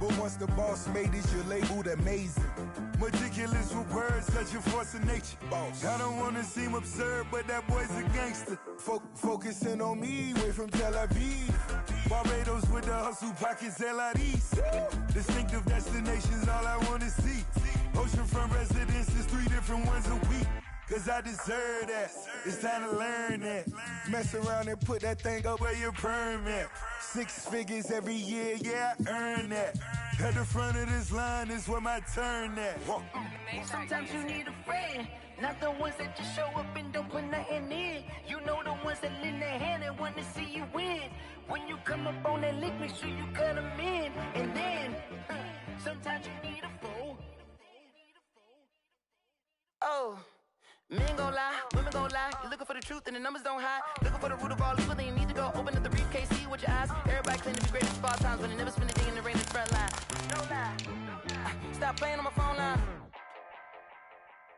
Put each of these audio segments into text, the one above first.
But once the boss made it, you're labeled amazing. Meticulous with words, such a force of nature. Boss. I don't wanna seem absurd, but that boy's a gangster. Focusing on me, way from Tel Aviv. Barbados with the hustle pockets, LIDs. Distinctive destinations, all I wanna see. Oceanfront residences, 3 different ones a week. Cause I deserve that, it's time to learn that. Mess around and put that thing up Where your permit? 6 figures every year, Yeah, I earn that. At the front of this line is where my turn at. Sometimes you need a friend, not the ones that just show up and don't put nothing in. You know the ones that lend their hand and want to see you win. When you come up on that lick, make sure you cut them in. And then, sometimes you need a fool. Oh. Men gon' lie, women gon' lie. You're looking for the truth and the numbers don't hide. Looking for the root of all evil, then you need to go open up the briefcase, see with your eyes. Everybody claim to be greatest of all times, but they never spend a day in the rain in the front line. No lie. Stop playing on my phone line.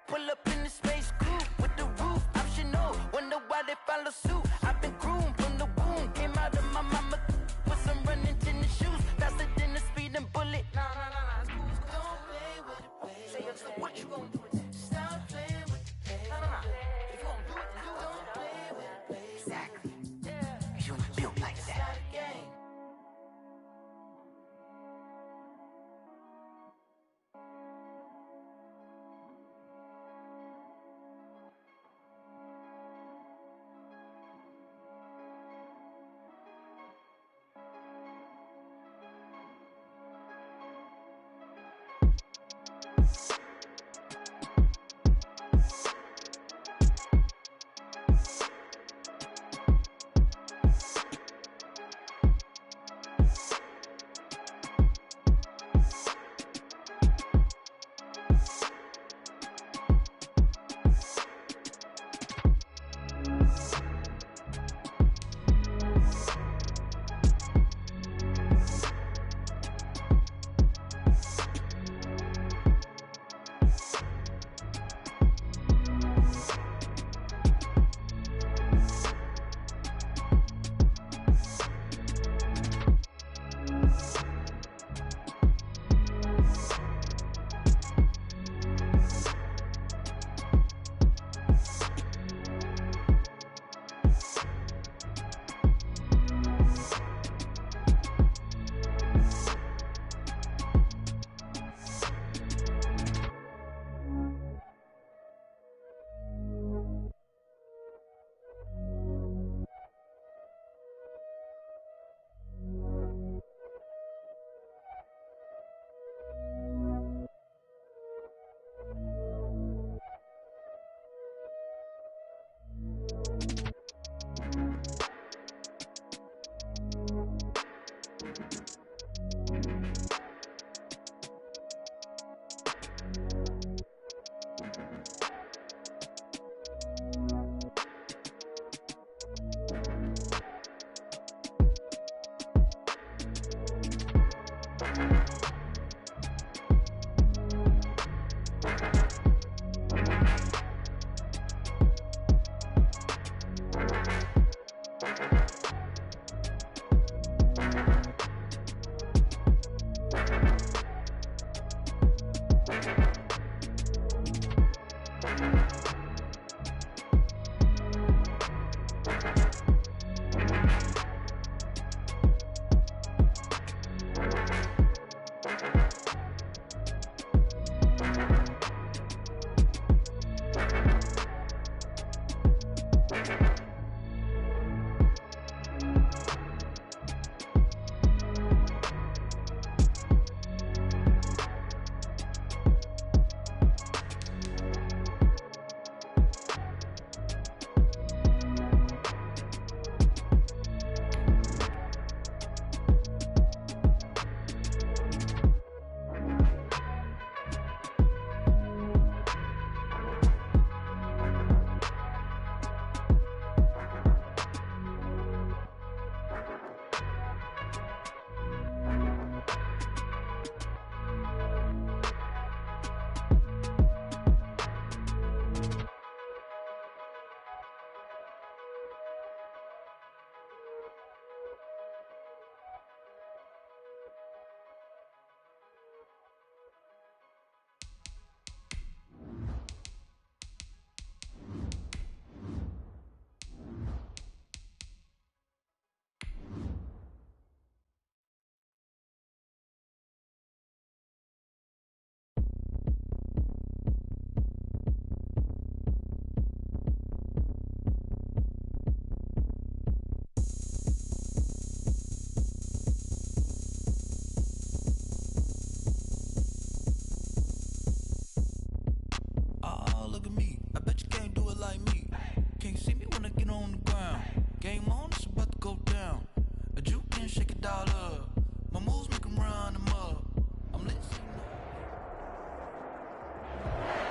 Pull up in the space coupe with the roof optional. Wonder why they follow suit. I've been groomed from the womb. Came out of my mama with some running tennis shoes. Faster than the speeding bullet. Nah, it's cool. Don't play with it, baby. Say what you gon' do?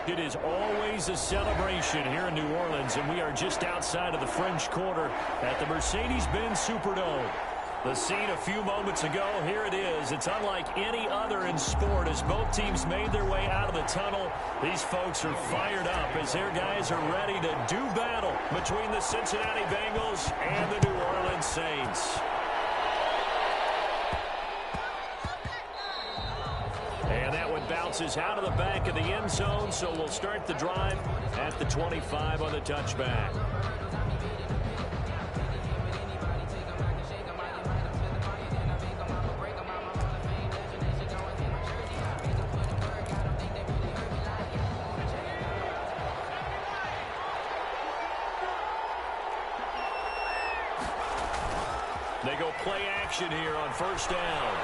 It is always a celebration here in New Orleans, and we are just outside of the French Quarter at the Mercedes-Benz Superdome. The scene a few moments ago, here it is. It's unlike any other in sport as both teams made their way out of the tunnel. These folks are fired up as their guys are ready to do battle between the Cincinnati Bengals and the New Orleans Saints. And that one bounces out of the back of the end zone, so we'll start the drive at the 25 on the touchback. They go play action here on first down.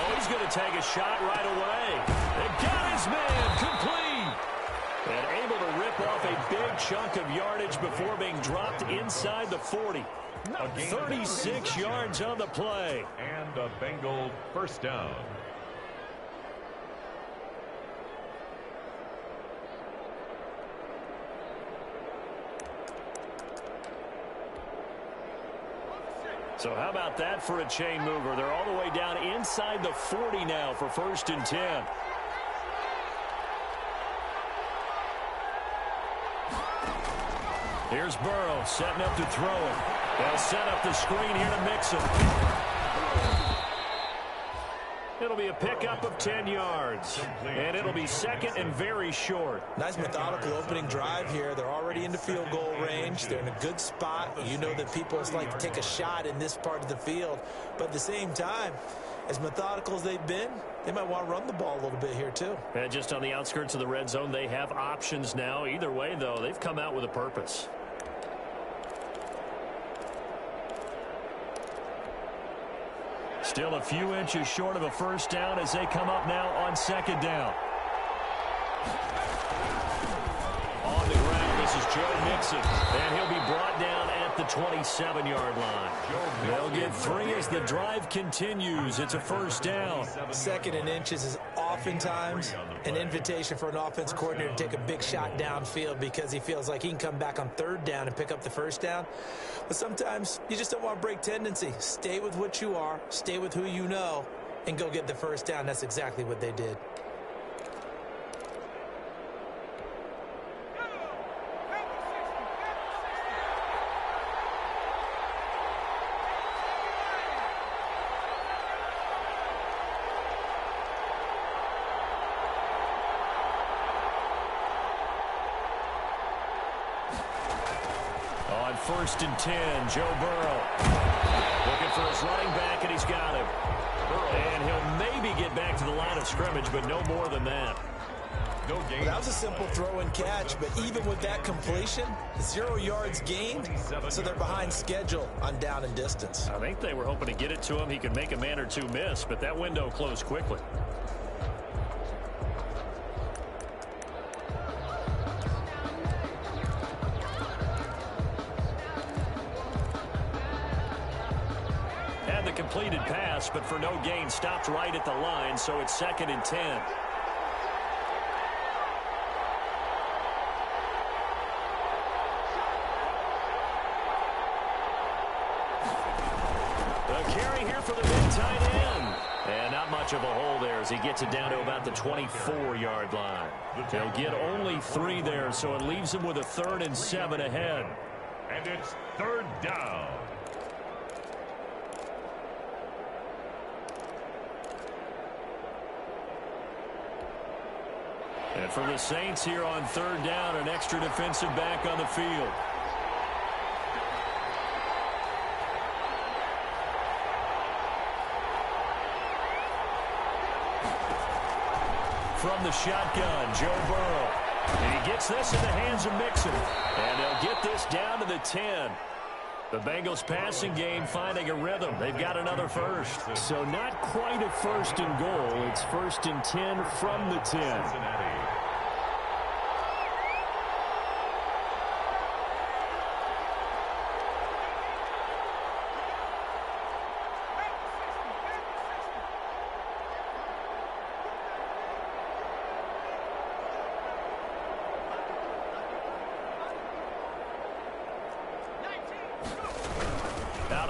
Oh, he's going to take a shot right away. They got his man complete. And able to rip off a big chunk of yardage before being dropped inside the 40. 36 yards on the play. And a Bengal first down. So how about that for a chain mover? They're all the way down inside the 40 now for 1st and 10. Here's Burrow setting up to throw it. They'll set up the screen here to mix it. It'll be a pickup of 10 yards. And it'll be second and very short. Nice methodical opening drive here. They're already into field goal range. They're in a good spot. You know that people like to take a shot in this part of the field. But at the same time, as methodical as they've been, they might want to run the ball a little bit here too. And just on the outskirts of the red zone, they have options now. Either way, though, they've come out with a purpose. Still a few inches short of a first down as they come up now on 2nd down. On the ground, this is Joe Mixon, and he'll be brought down at the 27-yard line. They'll get 3 as the drive continues. It's a first down. 2nd and inches is oftentimes an invitation for an offense coordinator to take a big shot downfield because he feels like he can come back on 3rd down and pick up the first down. But sometimes you just don't want to break tendency. Stay with what you are, stay with who you know, and go get the first down. That's exactly what they did. On 1st and 10, Joe Burrow looking for his running back, and he's got him. And he'll maybe get back to the line of scrimmage, but no more than that. Well, that was a simple throw and catch, but even with that completion, 0 yards gained, so they're behind schedule on down and distance. I think they were hoping to get it to him. He could make a man or two miss, but that window closed quickly. Completed pass, but for no gain, stopped right at the line, so it's 2nd and 10. The carry here for the big tight end. And not much of a hole there as he gets it down to about the 24-yard line. They'll get only 3 there, so it leaves him with a 3rd and 7 ahead. And it's 3rd down. And for the Saints here on 3rd down, an extra defensive back on the field. From the shotgun, Joe Burrow. And he gets this in the hands of Mixon. And they'll get this down to the 10. The Bengals passing game finding a rhythm. They've got another first. So not quite a 1st and goal. It's 1st and 10 from the 10.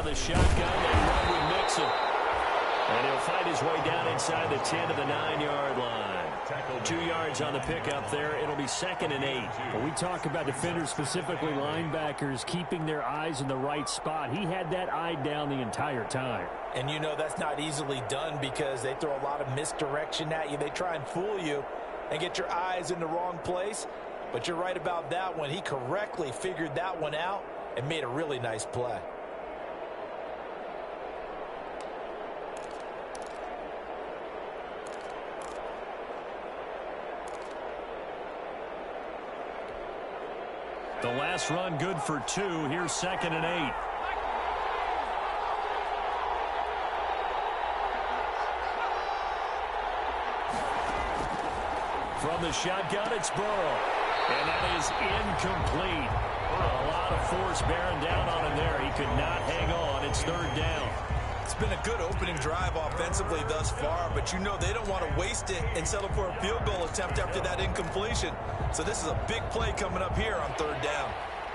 the shotgun. They run with Mixon. And he'll fight his way down inside the 10 to the 9-yard line. 2 yards on the pickup there. It'll be 2nd and 8. Well, we talk about defenders, specifically linebackers, keeping their eyes in the right spot. He had that eye down the entire time. And you know that's not easily done because they throw a lot of misdirection at you. They try and fool you and get your eyes in the wrong place. But you're right about that one. He correctly figured that one out and made a really nice play. The last run good for 2. Here's 2nd and 8. From the shotgun, it's Burrow. And that is incomplete. A lot of force bearing down on him there. He could not hang on. It's 3rd down. It's been a good opening drive offensively thus far, but you know they don't want to waste it and settle for a field goal attempt after that incompletion. So this is a big play coming up here on 3rd down.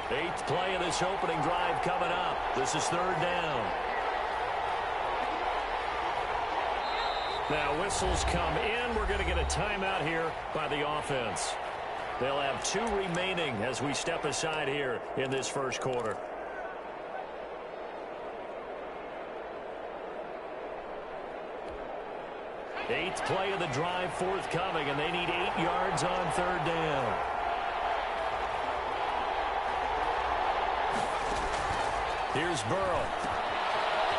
8th play of this opening drive coming up. This is 3rd down. Now whistles come in. We're going to get a timeout here by the offense. They'll have 2 remaining as we step aside here in this first quarter. Eighth play of the drive forthcoming, and they need 8 yards on 3rd down. Here's Burrow.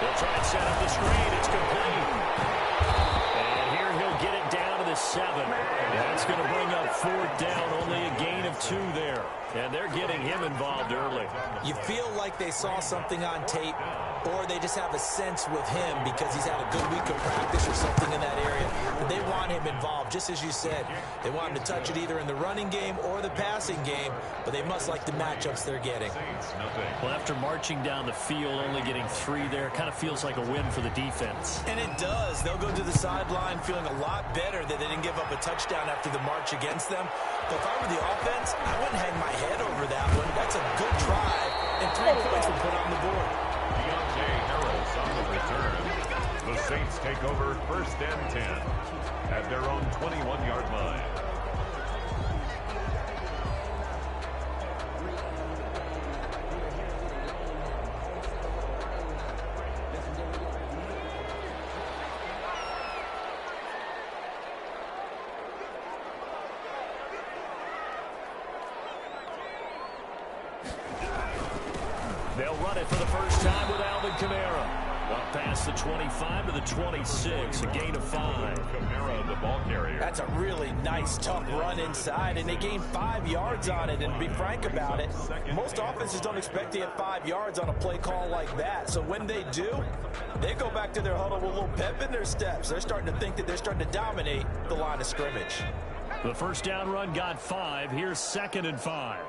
They'll try and set up the screen. It's complete. And here he'll get it down to the 7. That's going to bring up 4th down. Only a gain of 2 there. And they're getting him involved early. You feel like they saw something on tape, or they just have a sense with him because he's had a good week of practice or something in that area. And they want him involved, just as you said. They want him to touch it either in the running game or the passing game, but they must like the matchups they're getting. Well, after marching down the field, only getting 3 there, kind of feels like a win for the defense. And it does. They'll go to the sideline feeling a lot better that they didn't give up a touchdown after the march against them. But if I were the offense, I wouldn't hang my head over that one. That's a good drive, and 3 points were put on the board. On the return, the Saints take over 1st and 10 at their own 21-yard line. They'll run it for the first time with Alvin Kamara. Up past the 25 to the 26, a gain of 5. Kamara, the ball carrier. That's a really nice, tough run inside, and they gained 5 yards on it. And to be frank about it, most offenses don't expect to get 5 yards on a play call like that. So when they do, they go back to their huddle with a little pep in their steps. They're starting to think that they're starting to dominate the line of scrimmage. The first down run got 5. Here's 2nd and 5.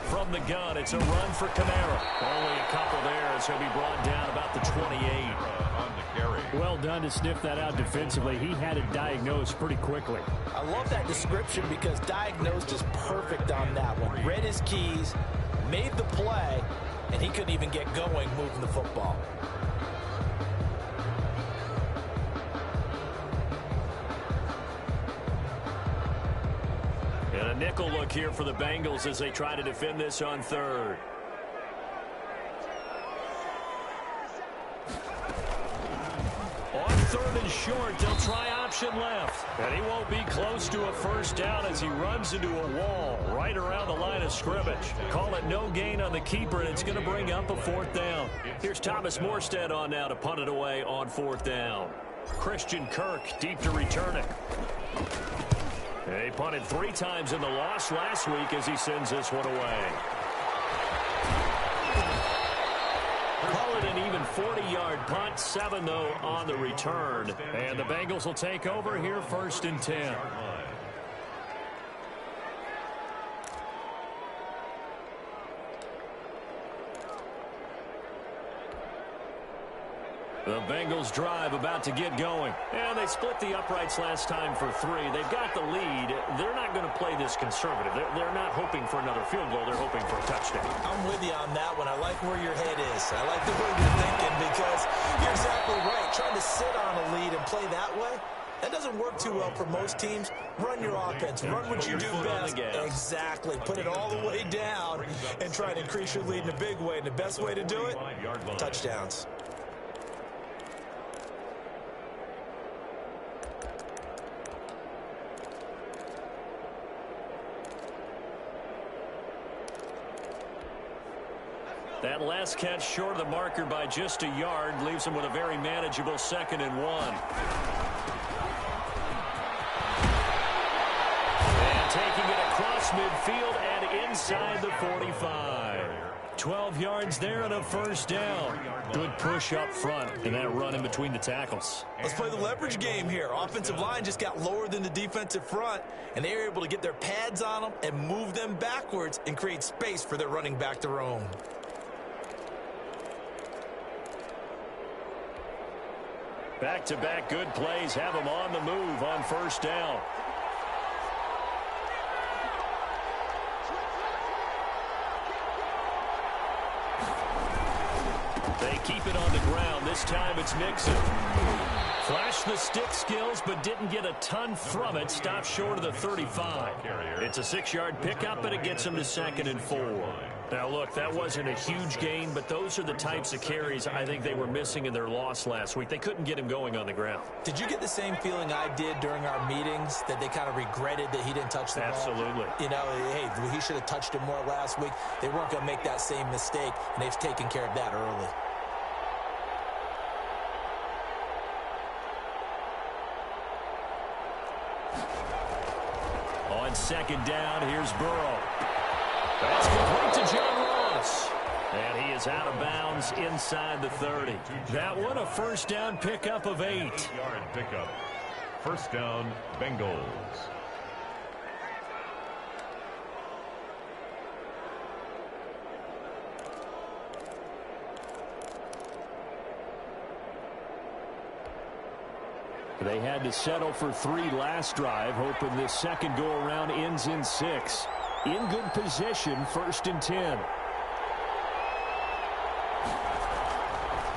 From the gun, it's a run for Kamara. Only a couple there as he'll be brought down about the 28. On the carry. Well done to sniff that out defensively. He had it diagnosed pretty quickly. I love that description because diagnosed is perfect on that one. Read his keys, made the play, and he couldn't even get going moving the football. And a nickel look here for the Bengals as they try to defend this on 3rd. On 3rd and short, they'll try option left. And he won't be close to a first down as he runs into a wall right around the line of scrimmage. Call it no gain on the keeper, and it's going to bring up a 4th down. Here's Thomas Morstead on now to punt it away on 4th down. Christian Kirk deep to return it. He punted 3 times in the loss last week as he sends this one away. Call it an even 40-yard punt, 7 though on the return. And the Bengals will take over here 1st and 10. The Bengals drive about to get going. And they split the uprights last time for 3. They've got the lead. They're not going to play this conservative. They're not hoping for another field goal. They're hoping for a touchdown. I'm with you on that one. I like where your head is. I like the way you're thinking because you're exactly right. Trying to sit on a lead and play that way, that doesn't work too well for most teams. Run your offense. Run what you do best. Exactly. Put it all the way down and try to increase your lead in a big way. And the best way to do it, touchdowns. That last catch short of the marker by just a yard leaves him with a very manageable 2nd and 1. And taking it across midfield and inside the 45. 12 yards there and a first down. Good push up front and that run in between the tackles. Let's play the leverage game here. Offensive line just got lower than the defensive front, and they were able to get their pads on them and move them backwards and create space for their running back to roam. Back-to-back good plays have them on the move on first down. They keep it on the ground. This time it's Mixon. Flashed the stick skills, but didn't get a ton from it. Stopped short of the 35. It's a 6-yard pickup, and it gets him to 2nd and 4. Now, look, that wasn't a huge gain, but those are the types of carries I think they were missing in their loss last week. They couldn't get him going on the ground. Did you get the same feeling I did during our meetings, that they kind of regretted that he didn't touch the ball? Absolutely. You know, hey, he should have touched it more last week. They weren't going to make that same mistake, and they've taken care of that early. On 2nd down, here's Burrow. That's complete to John Ross. And he is out of bounds inside the 30. That one a first down pickup of 8. 8-yard pickup. First down, Bengals. They had to settle for 3 last drive, hoping this second go-around ends in 6. In good position, 1st and 10.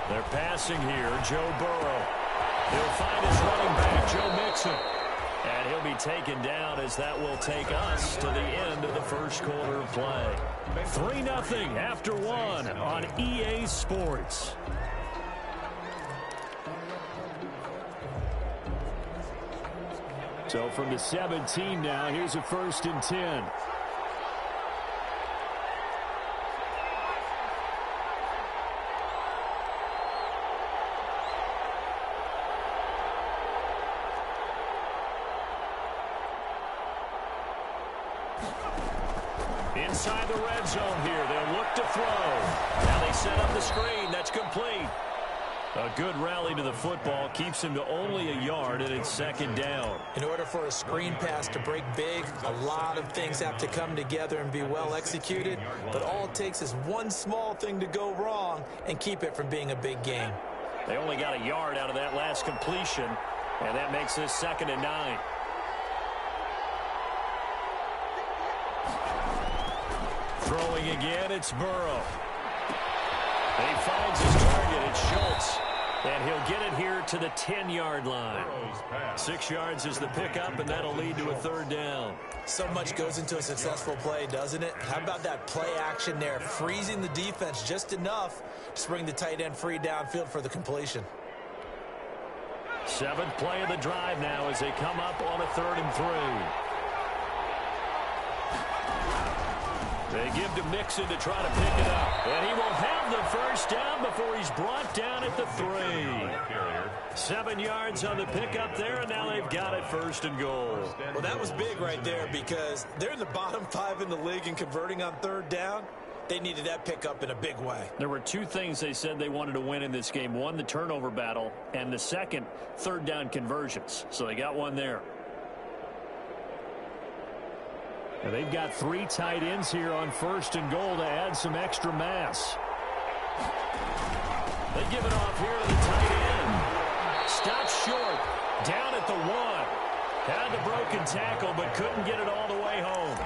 They're passing here, Joe Burrow. He'll find his running back, Joe Mixon. And he'll be taken down as that will take us to the end of the first quarter of play. 3-0 after 1 on EA Sports. So from the 17 now, here's a 1st and 10. Inside the red zone here, they'll look to throw. Now they set up the screen. That's complete. A good rally to the football keeps him to only a yard, and it's 2nd down. In order for a screen pass to break big, a lot of things have to come together and be well executed. But all it takes is one small thing to go wrong and keep it from being a big game. They only got a yard out of that last completion, and that makes this 2nd and 9. Throwing again, it's Burrow. And he finds his target, it's Schultz. And he'll get it here to the 10-yard line. 6 yards is the pickup, and that'll lead to a 3rd down. So much goes into a successful play, doesn't it? How about that play action there, freezing the defense just enough to bring the tight end free downfield for the completion. 7th play of the drive now as they come up on a 3rd and 3. They give to Mixon to try to pick it up. And he will have the first down before he's brought down at the 3. 7 yards on the pickup there, and now they've got it 1st and goal. Well, that was big right there because they're in the bottom 5 in the league and converting on 3rd down. They needed that pickup in a big way. There were 2 things they said they wanted to win in this game. One, the turnover battle, and the second, 3rd down conversions. So they got one there. And they've got 3 tight ends here on 1st and goal to add some extra mass. They give it off here to the tight end. Stops short. Down at the 1. Had the broken tackle, but couldn't get it all the way home.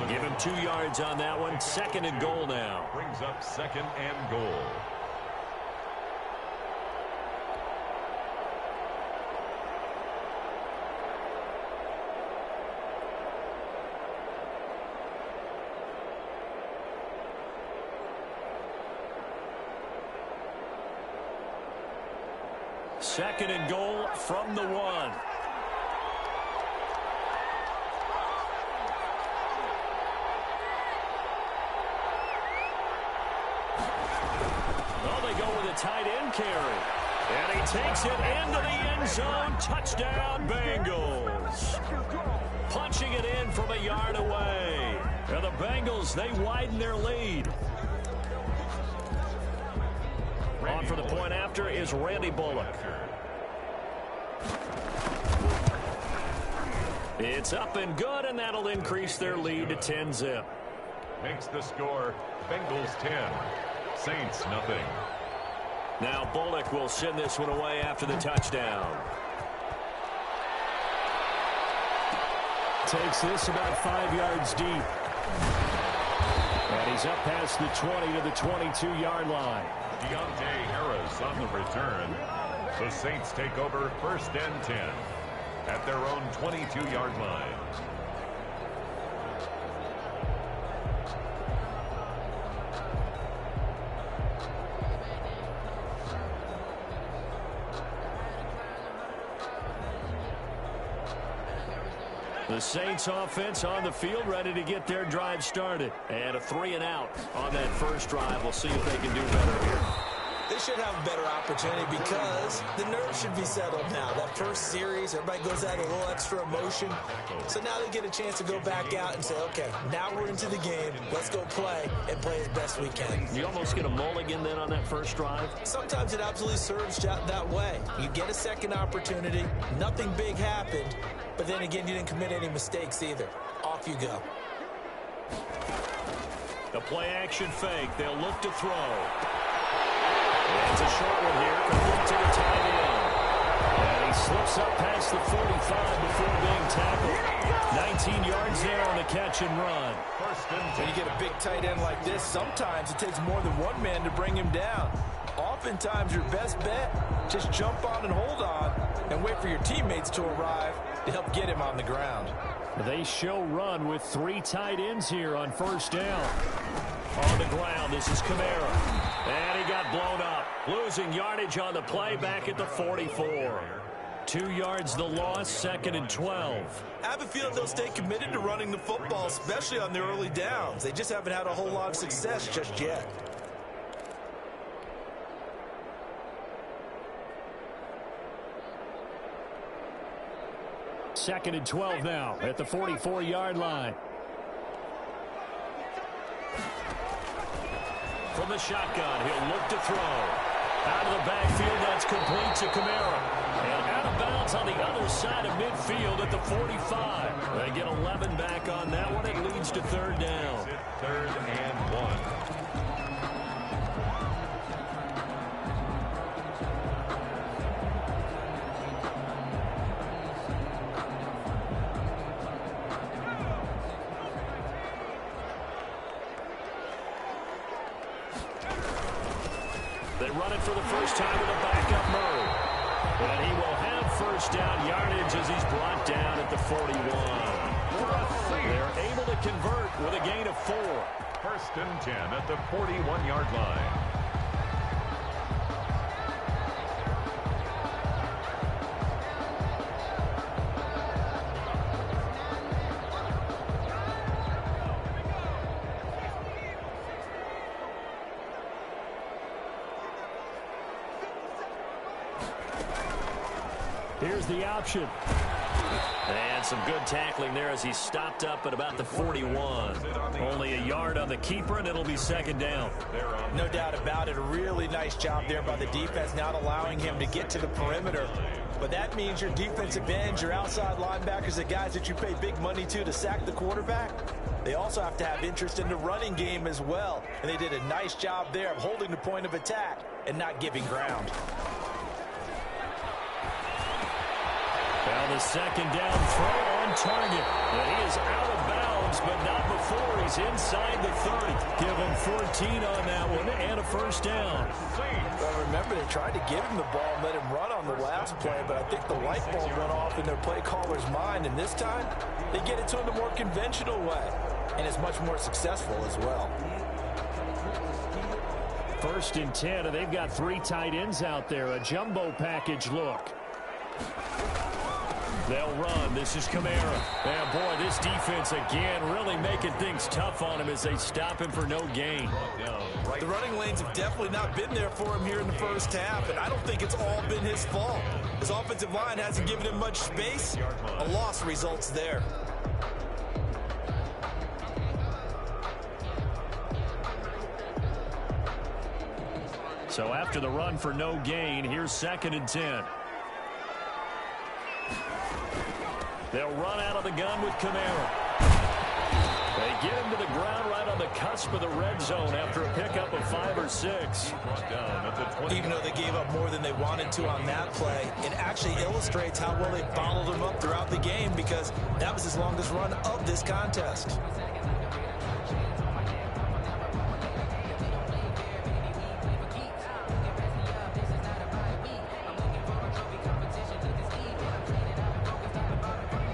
Give him 2 yards on that one. 2nd and goal now. Brings up 2nd and goal. Second and goal from the 1. Well, they go with a tight end carry. And he takes it into the end zone. Touchdown, Bengals. Punching it in from a yard away. And the Bengals, they widen their lead. On for the point after is Randy Bullock. It's up and good, and that'll increase their lead to 10-zip. Makes the score Bengals 10, Saints nothing. Now Bullock will send this one away after the touchdown. Takes this about 5 yards deep. And he's up past the 20 to the 22-yard line. Deontay Harris on the return. The Saints take over 1st and 10 at their own 22-yard line. The Saints offense on the field, ready to get their drive started. And a 3 and out on that first drive. We'll see if they can do better here. They should have a better opportunity because the nerves should be settled now. That first series, everybody goes out a little extra emotion. So now they get a chance to go back out and say, okay, now we're into the game. Let's go play and play as best we can. You almost get a mulligan then on that first drive? Sometimes it absolutely serves that way. You get a second opportunity. Nothing big happened. But then again, you didn't commit any mistakes either. Off you go. The play action fake. They'll look to throw. It's a short one here, complete to the tight end. And he slips up past the 45 before being tackled. 19 yards there on the catch and run. When you get a big tight end like this, sometimes it takes more than one man to bring him down. Oftentimes, your best bet, just jump on and hold on and wait for your teammates to arrive to help get him on the ground. They show run with 3 tight ends here on first down. On the ground, this is Kamara. And he got blown up. Losing yardage on the play back at the 44. 2 yards the loss, 2nd and 12. I have a feeling they'll stay committed to running the football, especially on their early downs. They just haven't had a whole lot of success just yet. Second and 12 now at the 44-yard line. From the shotgun, he'll look to throw. Out of the backfield, that's complete to Kamara. And out of bounds on the other side of midfield at the 45. They get 11 back on that one. It leads to 3rd down. 3rd and 1. They run it for the first time with a backup Murray. And he will have first down yardage as he's brought down at the 41. They're able to convert with a gain of 4. 1st and 10 at the 41-yard line. Here's the option. And some good tackling there as he stopped up at about the 41. Only a yard on the keeper, and it'll be 2nd down. No doubt about it. A really nice job there by the defense, not allowing him to get to the perimeter. But that means your defensive ends, your outside linebackers, the guys that you pay big money to sack the quarterback, they also have to have interest in the running game as well. And they did a nice job there of holding the point of attack and not giving ground. Now the second down throw on target. And he is out of bounds, but not before he's inside the 30. Give him 14 on that one and a first down. Well, remember, they tried to give him the ball and let him run on the last play, but I think the light bulb went off in their play caller's mind, and this time they get it to him the more conventional way, and it's much more successful as well. 1st and 10, and they've got 3 tight ends out there. A jumbo package look. They'll run. This is Kamara. And, boy, this defense, again, really making things tough on him as they stop him for no gain. The running lanes have definitely not been there for him here in the first half, and I don't think it's all been his fault. His offensive line hasn't given him much space. A loss results there. So after the run for no gain, here's 2nd and 10. They'll run out of the gun with Kamara. They get him to the ground right on the cusp of the red zone after a pickup of 5 or 6. Even though they gave up more than they wanted to on that play, it actually illustrates how well they bottled him up throughout the game, because that was his longest run of this contest.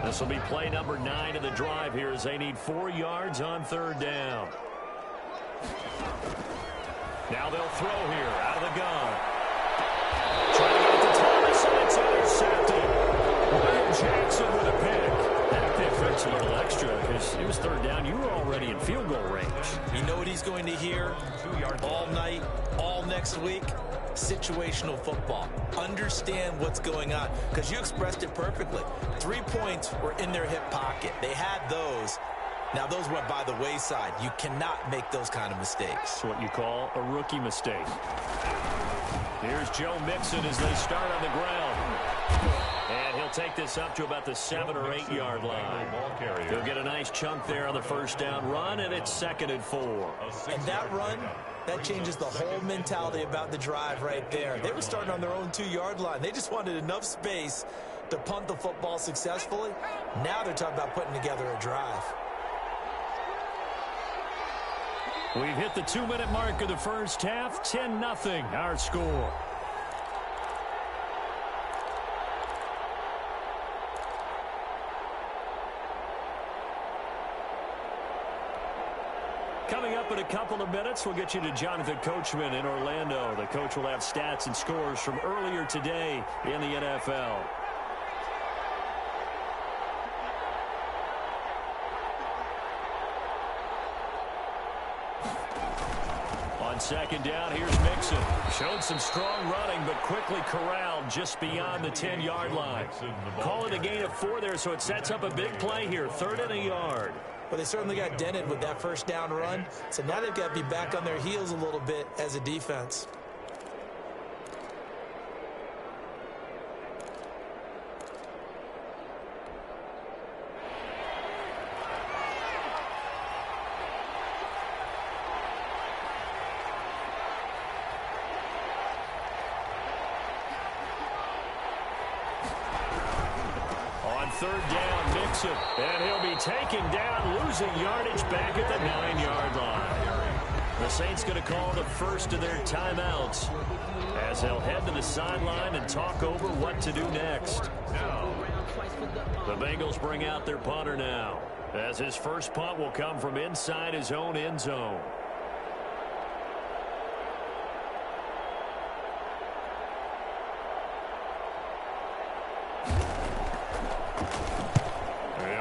This will be play number 9 of the drive here as they need 4 yards on 3rd down. Now they'll throw here out of the gun. Trying to get it to Thomas, and it's intercepted. William Jackson with a pick. That pick hurts a little extra because it was 3rd down. You were already in field goal range. You know what he's going to hear all night, all next week? Situational football. Understand what's going on, because you expressed it perfectly. 3 points were in their hip pocket. They had those. Now those went by the wayside. You cannot make those kind of mistakes. It's what you call a rookie mistake. Here's Joe Mixon as they start on the ground. And he'll take this up to about the 7 or 8 yard line. He'll get a nice chunk there on the 1st down run, and it's 2nd and 4. And that run, that changes the whole mentality about the drive right there. They were starting on their own 2 yard line. They just wanted enough space to punt the football successfully. Now they're talking about putting together a drive. We've hit the 2-minute mark of the first half. 10-0 our score. Coming up in a couple of minutes, we'll get you to Jonathan Coachman in Orlando. The coach will have stats and scores from earlier today in the NFL. On 2nd down, here's Mixon. Showed some strong running, but quickly corralled just beyond the 10-yard line. Call it a gain of 4 there, so it sets up a big play here. 3rd and a yard. Well, they certainly got dented with that 1st down run, so now they've got to be back on their heels a little bit as a defense. On 3rd down, Mixon, and he'll be taken down, losing yardage back at the 9-yard line. The Saints going to call the first of their timeouts as they'll head to the sideline and talk over what to do next. The Bengals bring out their punter now, as his first punt will come from inside his own end zone.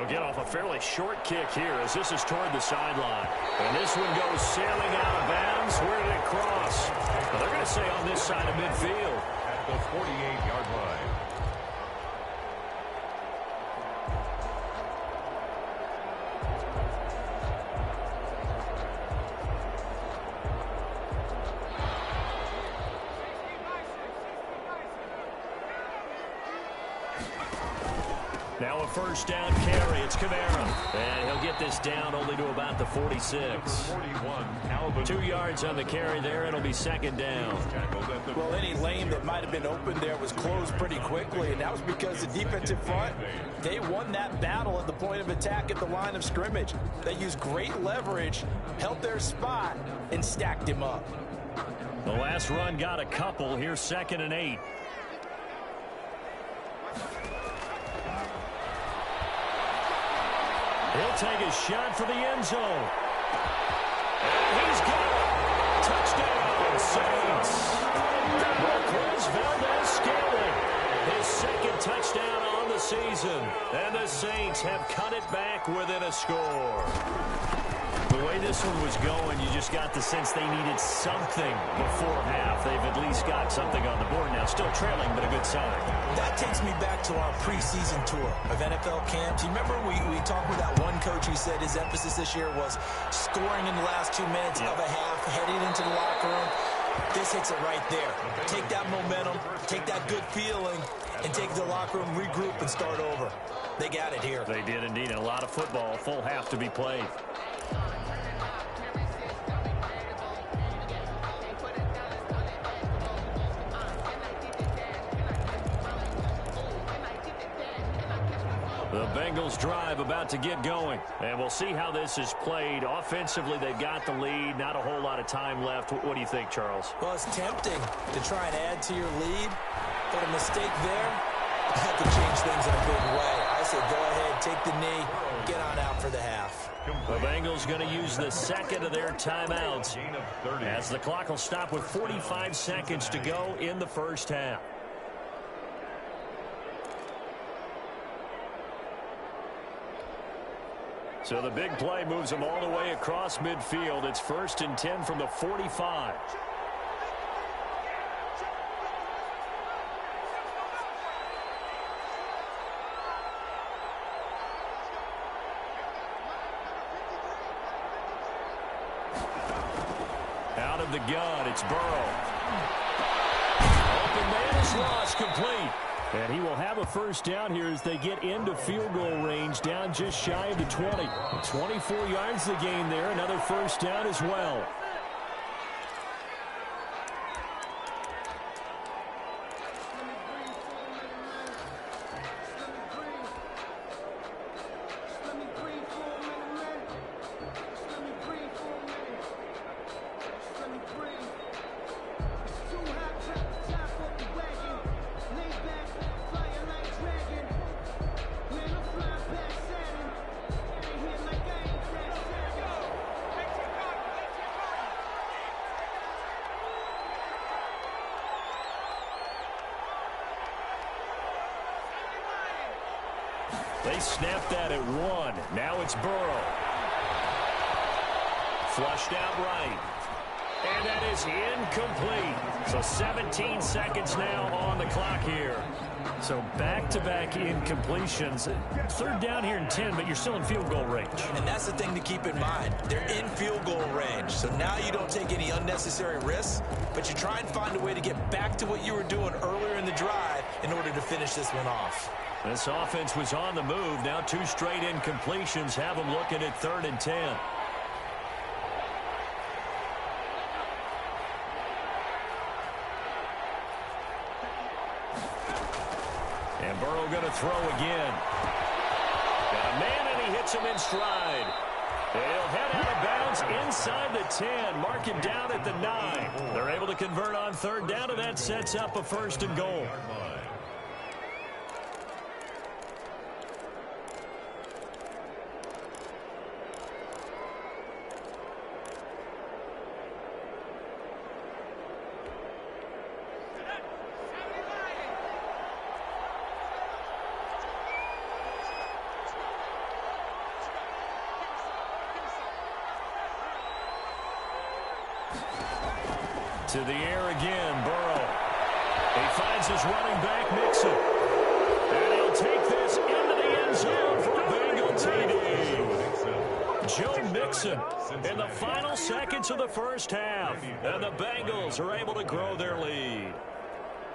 Get off a fairly short kick here as this is toward the sideline. And this one goes sailing out of bounds. Where did it cross? Well, they're going to say on this side of midfield. At the 48-yard line. Now a first down carry. It's Kamara. And he'll get this down only to about the 46. 2 yards on the carry there. It'll be second down. Well, any lane that might have been open there was closed pretty quickly, and that was because the defensive front, they won that battle at the point of attack at the line of scrimmage. They used great leverage, held their spot, and stacked him up. The last run got a couple. Here's 2nd and 8. He'll take a shot for the end zone. And he's got it. Touchdown, Saints. Marquez Valdez-Scantling, his 2nd touchdown on the season. And the Saints have cut it back within a score. The way this one was going, you just got the sense they needed something before half. They've at least got something on the board now. Still trailing, but a good sign. That takes me back to our preseason tour of NFL camps. You remember we talked with that one coach who said his emphasis this year was scoring in the last 2 minutes of a half, heading into the locker room. This hits it right there. Take that momentum, take that good feeling, and take the locker room, regroup, and start over. They got it here. They did indeed. And a lot of football, full half to be played. The Bengals drive about to get going. And we'll see how this is played. Offensively, they've got the lead. Not a whole lot of time left. What do you think, Charles? Well, it's tempting to try and add to your lead, but a mistake there, that could change things in a big way. I say go ahead, take the knee, get on out for the half. The Bengals going to use the 2nd of their timeouts as the clock will stop with 45 seconds to go in the first half. So the big play moves them all the way across midfield. It's 1st and 10 from the 45. Out of the gun, it's Burrow. Open man is lost, complete. And he will have a first down here as they get into field goal range, down just shy of the 20. 24 yards the gain there, another first down as well. They snapped that at 1. Now it's Burrow. Flushed out right. And that is incomplete. So 17 seconds now on the clock here. So back-to-back incompletions. 3rd down here in 10, but you're still in field goal range. And that's the thing to keep in mind. They're in field goal range. So now you don't take any unnecessary risks, but you try and find a way to get back to what you were doing earlier in the drive in order to finish this one off. This offense was on the move. Now 2 straight incompletions have them looking at 3rd and 10. And Burrow going to throw again. Got a man, and he hits him in stride. He'll head out of bounds inside the 10. Mark him down at the 9. They're able to convert on 3rd down, and that sets up a 1st and goal. To the air again, Burrow. He finds his running back, Mixon. And he'll take this into the end zone for a Bengal TD. Joe Mixon in the final seconds of the first half. And the Bengals are able to grow their lead.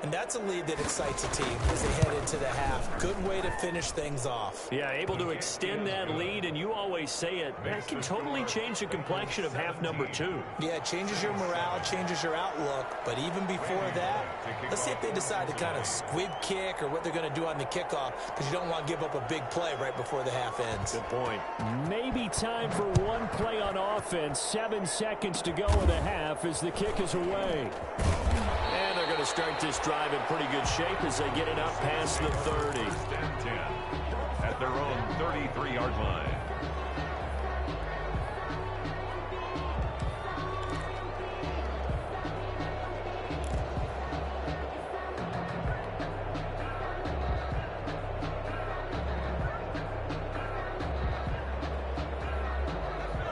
And that's a lead that excites a team as they head into the half. Good way to finish things off. Yeah, able to extend that lead, and you always say it, that can totally change the complexion of half number 2. Yeah, it changes your morale, changes your outlook. But even before that, let's see if they decide to kind of squib kick or what they're going to do on the kickoff, because you don't want to give up a big play right before the half ends. Good point. Maybe time for one play on offense. 7 seconds to go in the half as the kick is away. And they're going to start this drive in pretty good shape as they get it up past the 30. 10 at their own 33-yard line.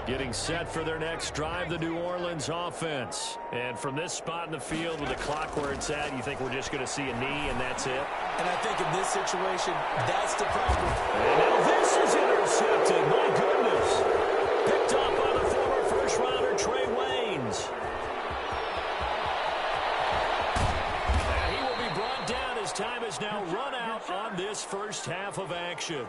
Getting set for their next drive, the New Orleans offense. And from this spot in the field with the clock where it's at, you think we're just going to see a knee and that's it? And I think in this situation, that's the problem. And now this is intercepted. My goodness. Picked up by the former first-rounder, Trey Waynes. And he will be brought down as time has now run out on this first half of action.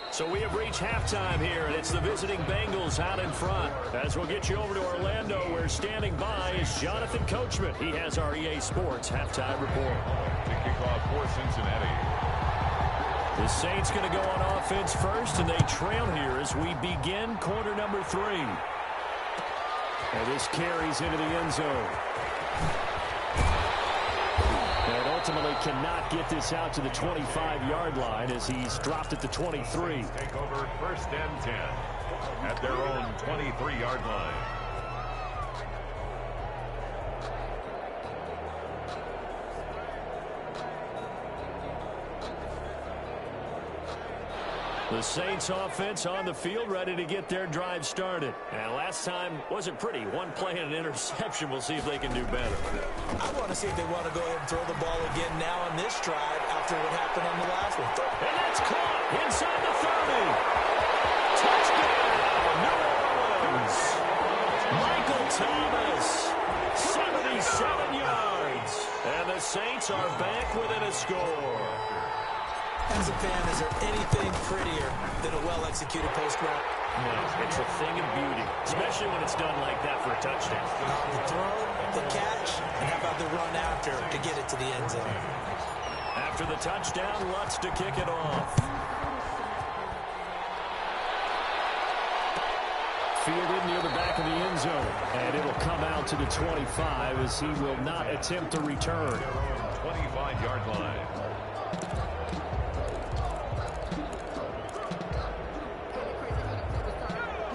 So we have reached halftime here, and it's the visiting Bengals out in front. As we'll get you over to Orlando, where standing by is Jonathan Coachman. He has our EA Sports halftime report. To kick off for Cincinnati. The Saints going to go on offense first, and they trail here as we begin quarter number 3. And this carries into the end zone. And ultimately cannot get this out to the 25-yard line as he's dropped at the 23. Take over first and 10 at their own 23-yard line. The Saints offense on the field, ready to get their drive started. And last time wasn't pretty. One play and an interception. We'll see if they can do better. I want to see if they want to go ahead and throw the ball again now on this drive after what happened on the last one. And that's caught inside the 30. Touchdown, New Orleans. Michael Thomas, 77 yards. And the Saints are back within a score. As a fan, is there anything prettier than a well-executed post route? No, it's a thing of beauty, especially when it's done like that for a touchdown. The throw, the catch, and how about the run after to get it to the end zone? After the touchdown, Lutz to kick it off. Fielded near the back of the end zone, and it'll come out to the 25 as he will not attempt to return. 25-yard line.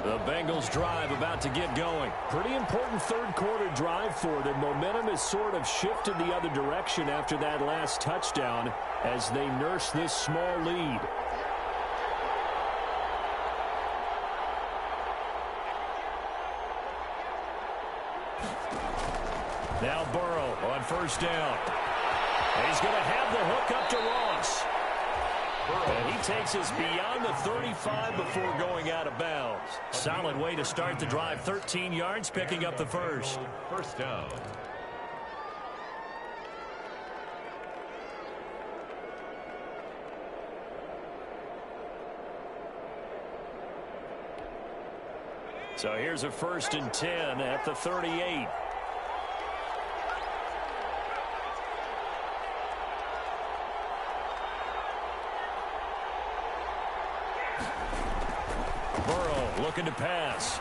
The Bengals drive about to get going. Pretty important third quarter drive for them. Momentum has sort of shifted the other direction after that last touchdown as they nurse this small lead. Now Burrow on first down. And he's going to have the hook up to Ross. And he takes us beyond the 35 before going out of bounds. Solid way to start the drive. 13 yards, picking up the first. First down. So here's a 1st and 10 at the 38. Looking to pass.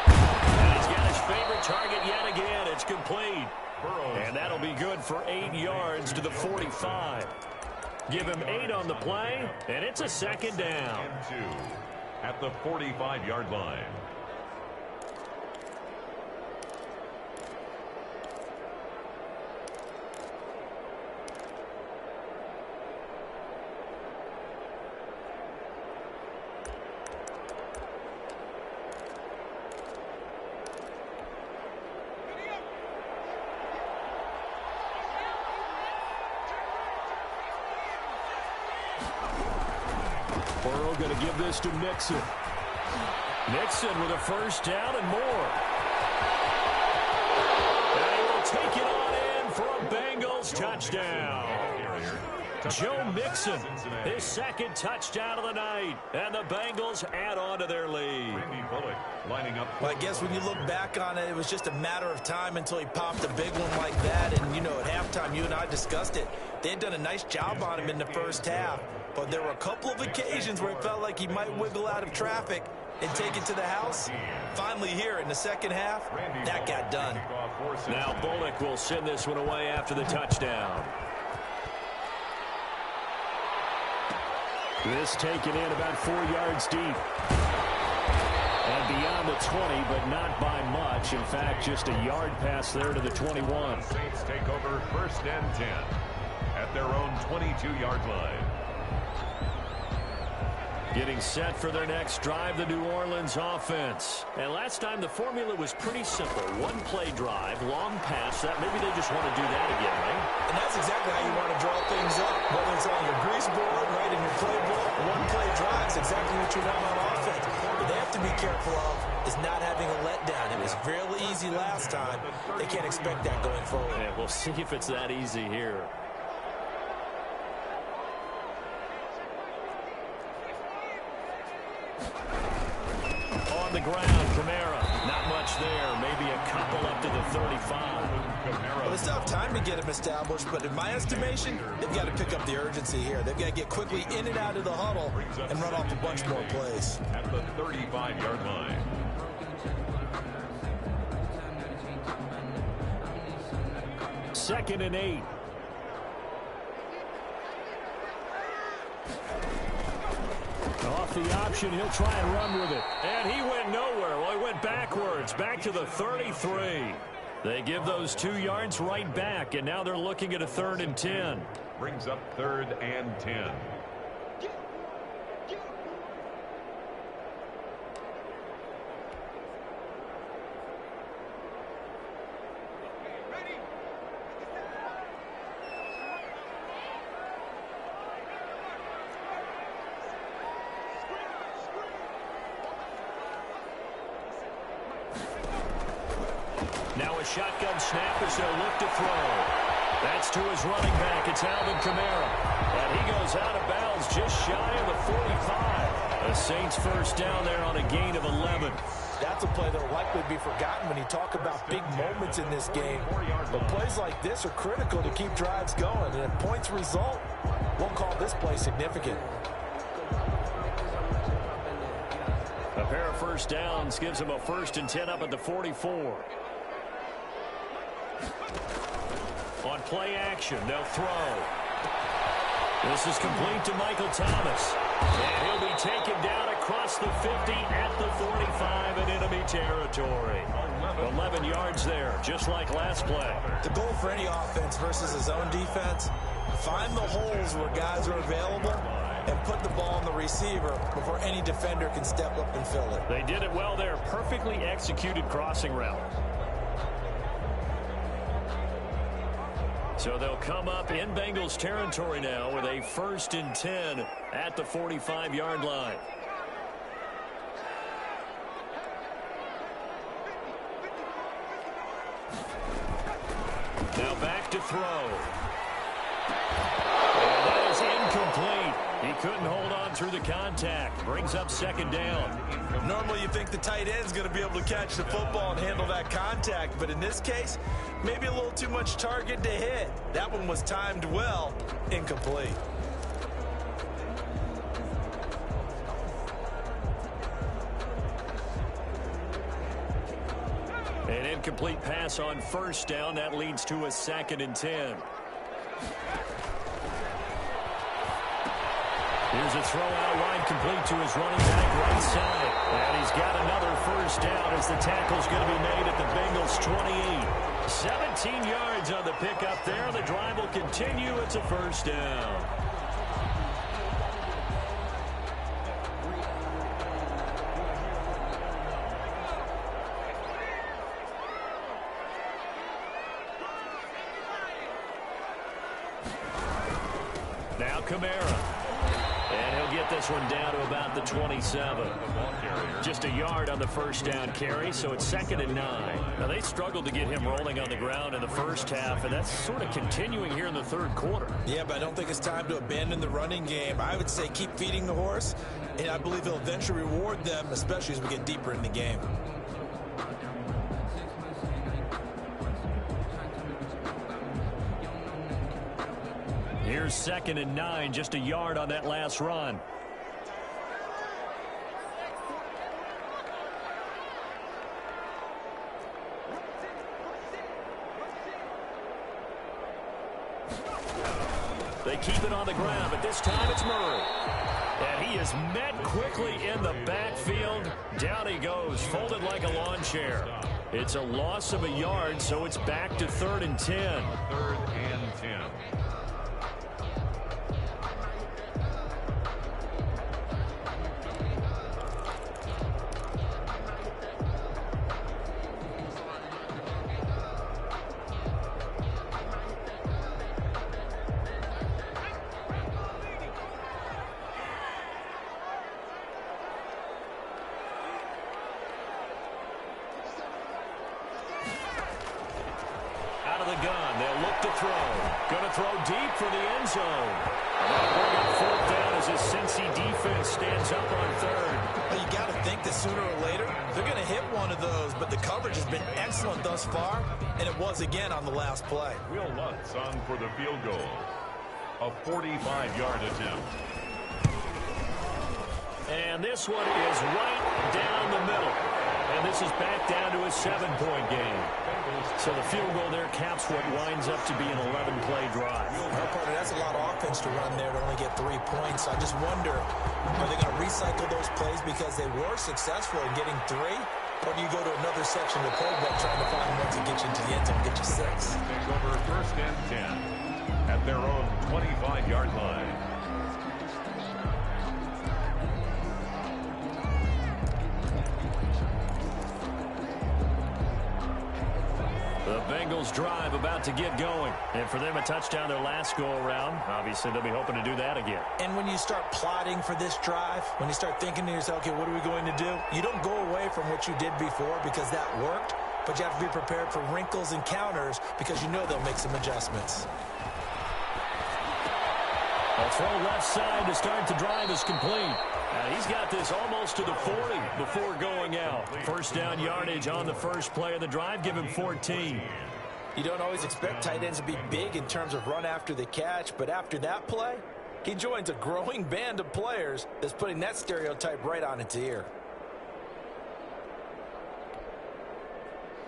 And he's got his favorite target yet again. It's complete. And that'll be good for 8 yards to the 45. Give him 8 on the play, and it's a 2nd down. And 2 at the 45-yard line. Burrow going to give this to Mixon. Mixon with a first down and more. Bengals touchdown. Joe Mixon, his second touchdown of the night, and the Bengals add on to their lead. Well, I guess when you look back on it, it was just a matter of time until he popped a big one like that. And, you know, at halftime, you and I discussed it. They had done a nice job on him in the first half, but there were a couple of occasions where it felt like he might wiggle out of traffic and take it to the house. Finally here in the second half, that got done. Now Bullock will send this one away after the touchdown. This taken in about 4 yards deep. And beyond the 20, but not by much. In fact, just a yard pass there to the 21. Saints take over 1st and 10 at their own 22-yard line. Getting set for their next drive, the New Orleans offense. And last time the formula was pretty simple. One-play drive, long pass. That maybe they just want to do that again, right? And that's exactly how you want to draw things up. Whether it's on your grease board, right in your playbook, one-play drive is exactly what you want on offense. What they have to be careful of is not having a letdown. It was fairly easy last time. They can't expect that going forward. Yeah, we'll see if it's that easy here. On the ground, Kamara. Not much there. Maybe a couple up to the 35. Well, it's tough time to get him established, but in my estimation, they've got to pick up the urgency here. They've got to get quickly in and out of the huddle and run off a bunch more plays. At the 35-yard line. Second and 8. Off the option, he'll try and run with it. And he went nowhere. Well, he went backwards, back to the 33. They give those 2 yards right back, and now they're looking at a 3rd and 10. Brings up 3rd and 10. Now a shotgun snap as they'll look to throw. That's to his running back. It's Alvin Kamara. And he goes out of bounds just shy of the 45. The Saints first down there on a gain of 11. That's a play that will likely be forgotten when you talk about big moments in this game. But plays like this are critical to keep drives going. And if points result, we'll call this play significant. A pair of first downs gives him a 1st and 10 up at the 44. On play action, they'll throw. This is complete to Michael Thomas. And he'll be taken down across the 50 at the 45 in enemy territory. 11 yards there, just like last play. The goal for any offense versus his own defense, find the holes where guys are available and put the ball on the receiver before any defender can step up and fill it. They did it well there. Perfectly executed crossing route. So they'll come up in Bengals territory now with a 1st and 10 at the 45-yard line. Now back to throw. And that is incomplete. He couldn't hold on through the contact. Brings up 2nd down. Normally you think the tight end's going to be able to catch the football and handle that contact, but in this case, maybe a little too much target to hit. That one was timed well, incomplete. An incomplete pass on 1st down. That leads to a 2nd and 10. Here's a throw out wide, complete to his running back right side. And he's got another 1st down as the tackle's going to be made at the Bengals 28. 17 yards on the pickup there. The drive will continue. It's a 1st down. Now Kamara. And he'll get this one down to about the 27. Just a yard on the first down carry, so it's 2nd and 9. Now, they struggled to get him rolling on the ground in the first half, and that's sort of continuing here in the third quarter. Yeah, but I don't think it's time to abandon the running game. I would say keep feeding the horse, and I believe he'll eventually reward them, especially as we get deeper in the game. Here's 2nd and 9, just a yard on that last run. They keep it on the ground, but this time it's Murray. And he is met quickly in the backfield. Down he goes, folded like a lawn chair. It's a loss of a yard, so it's back to 3rd and 10. 3rd and 10. Deep for the end zone. And that'll bring up 4th down as his Cincy defense stands up on 3rd. Well, you got to think that sooner or later they're going to hit one of those, but the coverage has been excellent thus far, and it was again on the last play. Will Lutz on for the field goal. A 45-yard attempt. And this one is right down the middle. And this is back down to a 7-point game. So the field goal there caps what winds up to be an 11-play drive. Well, partner, that's a lot of offense to run there to only get 3 points. I just wonder, are they going to recycle those plays because they were successful in getting 3? Or do you go to another section of the playbook trying to find one to get you into the end zone and get you 6? Take over 1st and 10 at their own 25-yard line. The Bengals drive about to get going. And for them, a touchdown their last go-around. Obviously, they'll be hoping to do that again. And when you start plotting for this drive, when you start thinking to yourself, okay, what are we going to do? You don't go away from what you did before because that worked, but you have to be prepared for wrinkles and counters because you know they'll make some adjustments. A throw left side to start the drive is complete. Now he's got this almost to the 40 before going out. First down yardage on the first play of the drive. Give him 14. You don't always expect tight ends to be big in terms of run after the catch, but after that play, he joins a growing band of players that's putting that stereotype right on its ear.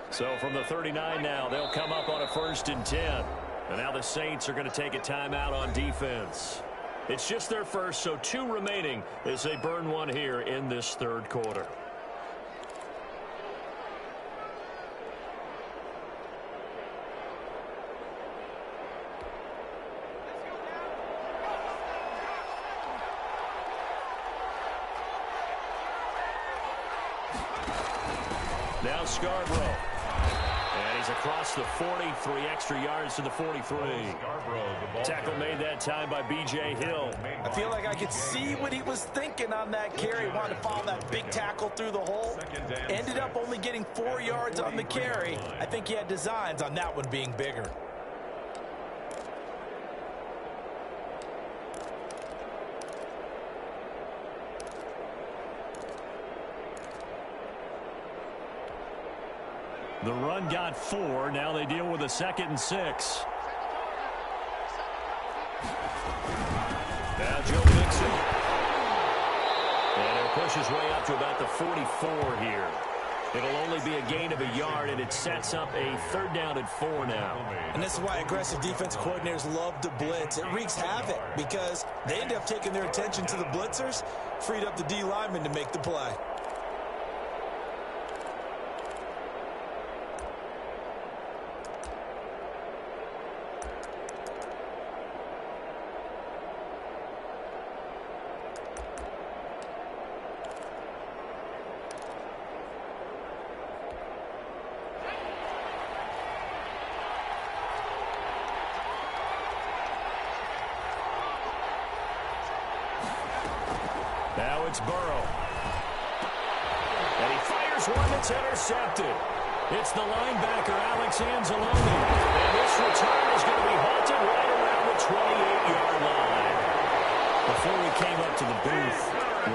So from the 39 now, they'll come up on a 1st and 10. And now the Saints are going to take a timeout on defense. It's just their first, so 2 remaining as they burn one here in this third quarter. Now Scarborough. And he's across the 40, 3 extra yards to the 43. Tackle made that time by B.J. Hill. I feel like I could see what he was thinking on that carry. Wanted to follow that big tackle through the hole. Ended up only getting 4 yards on the carry. I think he had designs on that one being bigger. The run got 4. Now they deal with a 2nd and 6. Now Joe Mixon. And he'll push his way up to about the 44 here. It'll only be a gain of a yard, and it sets up a 3rd down and 4 now. And this is why aggressive defense coordinators love to blitz. It wreaks havoc because they end up taking their attention to the blitzers, freed up the D lineman to make the play. Now it's Burrow. And he fires one that's intercepted. It's the linebacker, Alex Anzalone. And this return is going to be halted right around the 28-yard line. Before we came up to the booth,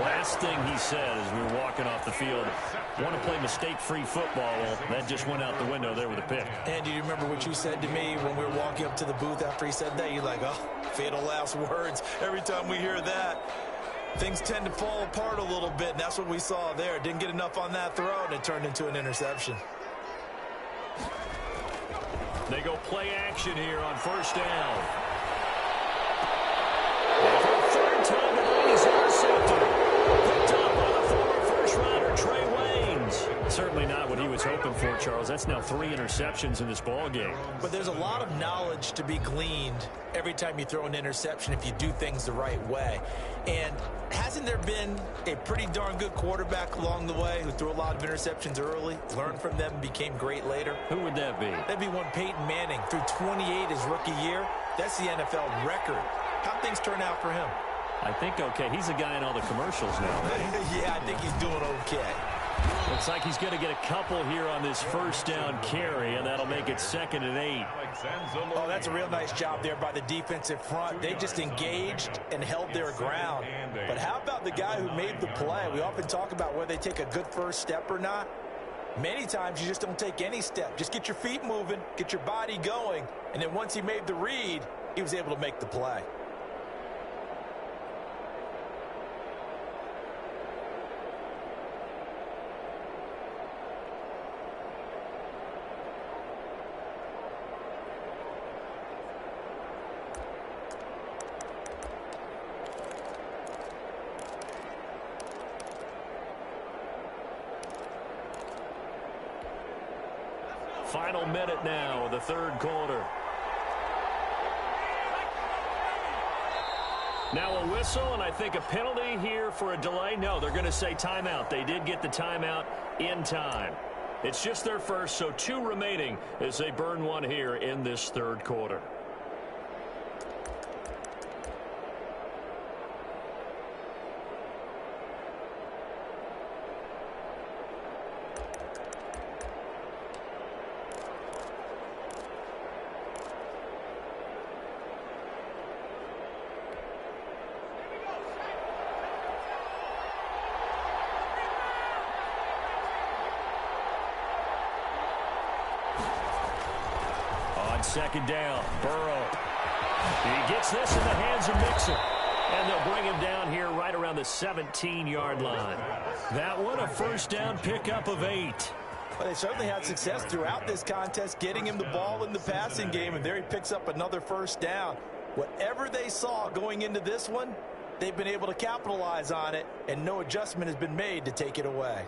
last thing he said as we were walking off the field, want to play mistake-free football. Well, that just went out the window there with a pick. And do you remember what you said to me when we were walking up to the booth after he said that? You're like, oh, fatal last words. Every time we hear that, things tend to fall apart a little bit, and that's what we saw there. Didn't get enough on that throw, and it turned into an interception. They go play action here on first down. Third time tonight, he's intercepted. Picked up by the former first-rounder Trey Waynes. Certainly not what he was hoping for, Charles. That's now 3 interceptions in this ball game. But there's a lot of knowledge to be gleaned every time you throw an interception if you do things the right way. And hasn't there been a pretty darn good quarterback along the way who threw a lot of interceptions early, learned from them, and became great later? Who would that be? That'd be one Peyton Manning. Threw 28 his rookie year. That's the NFL record. How'd things turn out for him? I think okay. He's a guy in all the commercials now, right? Yeah, I think he's doing okay. Looks like he's going to get a couple here on this first down carry, and that'll make it 2nd and 8. Oh, that's a real nice job there by the defensive front. They just engaged and held their ground. But how about the guy who made the play? We often talk about whether they take a good first step or not. Many times you just don't take any step. Just get your feet moving, get your body going, and then once he made the read, he was able to make the play. Final minute now of the third quarter. Now a whistle, and I think a penalty here for a delay. No, they're going to say timeout. They did get the timeout in time. It's just their first, so 2 remaining as they burn one here in this third quarter. Second down, Burrow. He gets this in the hands of Mixon. And they'll bring him down here right around the 17-yard line. That one, a first down pickup of 8. Well, they certainly had success throughout this contest, getting him the ball in the passing game, and there he picks up another first down. Whatever they saw going into this one, they've been able to capitalize on it, and no adjustment has been made to take it away.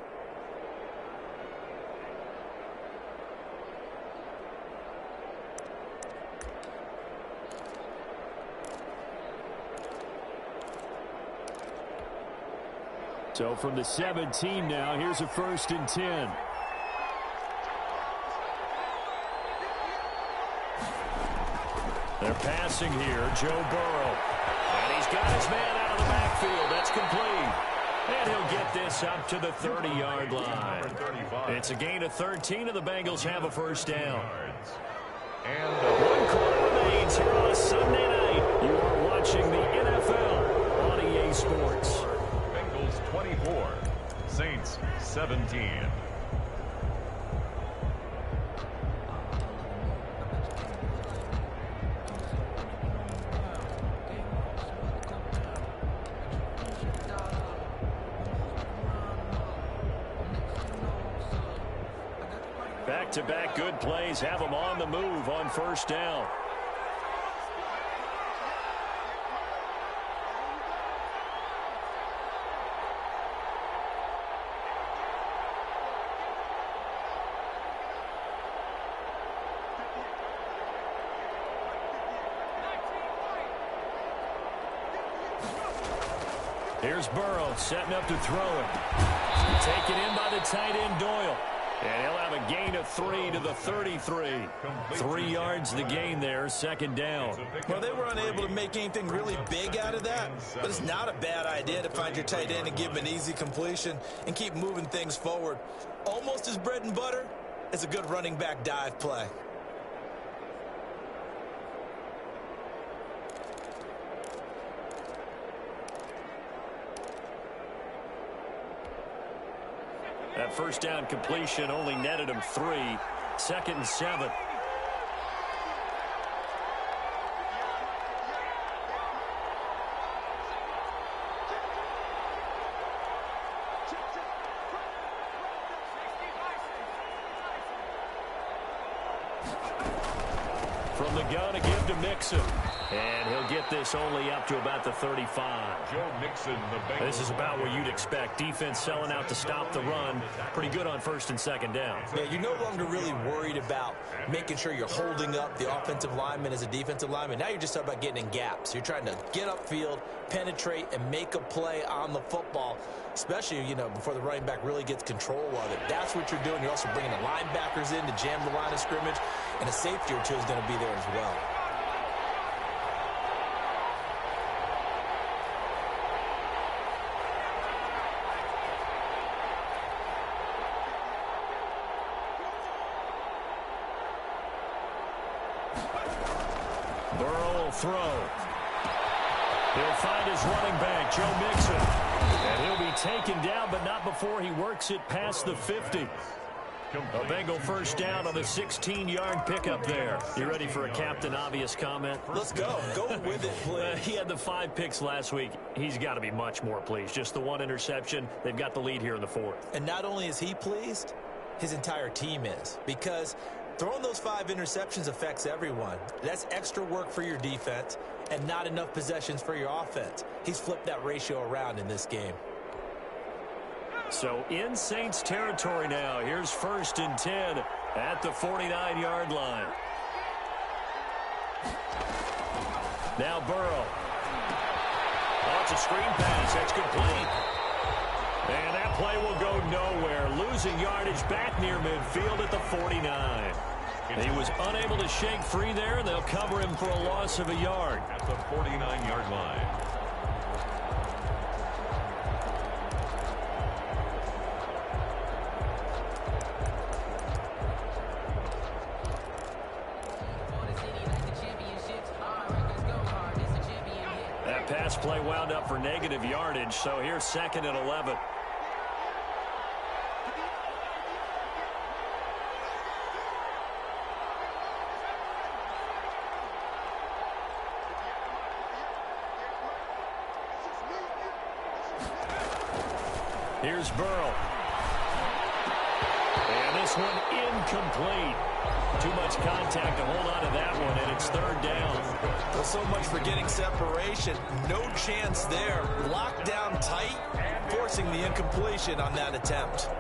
So from the 17 now, here's a 1st and 10. They're passing here, Joe Burrow. And he's got his man out of the backfield. That's complete. And he'll get this up to the 30-yard line. It's a gain of 13, and the Bengals have a first down. And 1 quarter remains here on a Sunday night. You are watching the NFL on EA Sports. 24, Saints 17. Back-to-back good plays have them on the move on first down. Here's Burrow setting up to throw it. Taken in by the tight end Doyle. And he'll have a gain of 3 to the 33. 3 yards the gain there, second down. Well, they were unable to make anything really big out of that, but it's not a bad idea to find your tight end and give him an easy completion and keep moving things forward. Almost his bread and butter is a good running back dive play. That first down completion only netted him 3. 2nd and 7. From the gun, a give to Mixon. And he'll get this only up to about the 35. Joe Mixon, the Bengals. This is about what you'd expect. Defense selling out to stop the run. Pretty good on 1st and 2nd down. Yeah, you're no longer really worried about making sure you're holding up the offensive lineman as a defensive lineman. Now you're just talking about getting in gaps. You're trying to get upfield, penetrate, and make a play on the football, especially, before the running back really gets control of it. That's what you're doing. You're also bringing the linebackers in to jam the line of scrimmage, and a safety or two is going to be there as well. Burrow will throw. He'll find his running back, Joe Mixon. And he'll be taken down, but not before he works it past the 50. A Bengal first down on a 16-yard pickup there. You ready for a Captain Obvious comment? Let's go. Go with it, please. He had the 5 picks last week. He's got to be much more pleased. Just the 1 interception. They've got the lead here in the 4th. And not only is he pleased, his entire team is. Because throwing those 5 interceptions affects everyone. That's extra work for your defense and not enough possessions for your offense. He's flipped that ratio around in this game. So in Saints territory now. Here's 1st and 10 at the 49-yard line. Now Burrow. Oh, it's a screen pass. That's complete. And that play will go nowhere. Losing yardage back near midfield at the 49. He was unable to shake free there. They'll cover him for a loss of a yard. At the 49-yard line. That pass play wound up for negative yardage, so here's 2nd and 11. Here's Burrow. And this one incomplete. Too much contact to hold on to that one, and it's 3rd down. Well, so much for getting separation. No chance there. Locked down tight, forcing the incompletion on that attempt.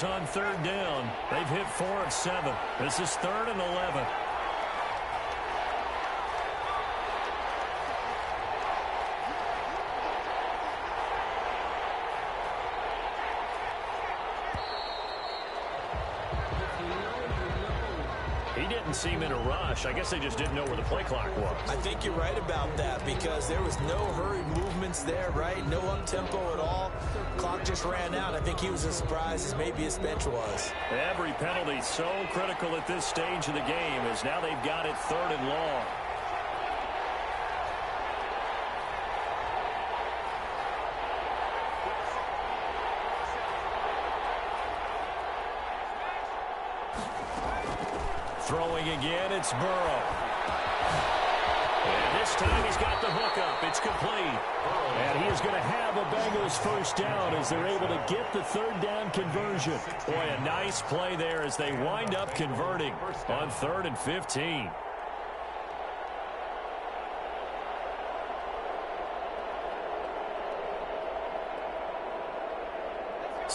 On 3rd down. They've hit 4 of 7. This is 3rd and 11. He didn't seem in a rush. I guess they just didn't know where the play clock was. I think you're right about that because there was no hurried movements there, right? No up-tempo at all. Clock just ran out. I think he was as surprised as maybe his bench was. Every penalty so critical at this stage of the game as now they've got it 3rd and long. Throwing again, it's Burrow. And this time he's got the hookup. It's complete. And he is going to have a Bengals first down as they're able to get the 3rd down conversion. Boy, a nice play there as they wind up converting on 3rd and 15.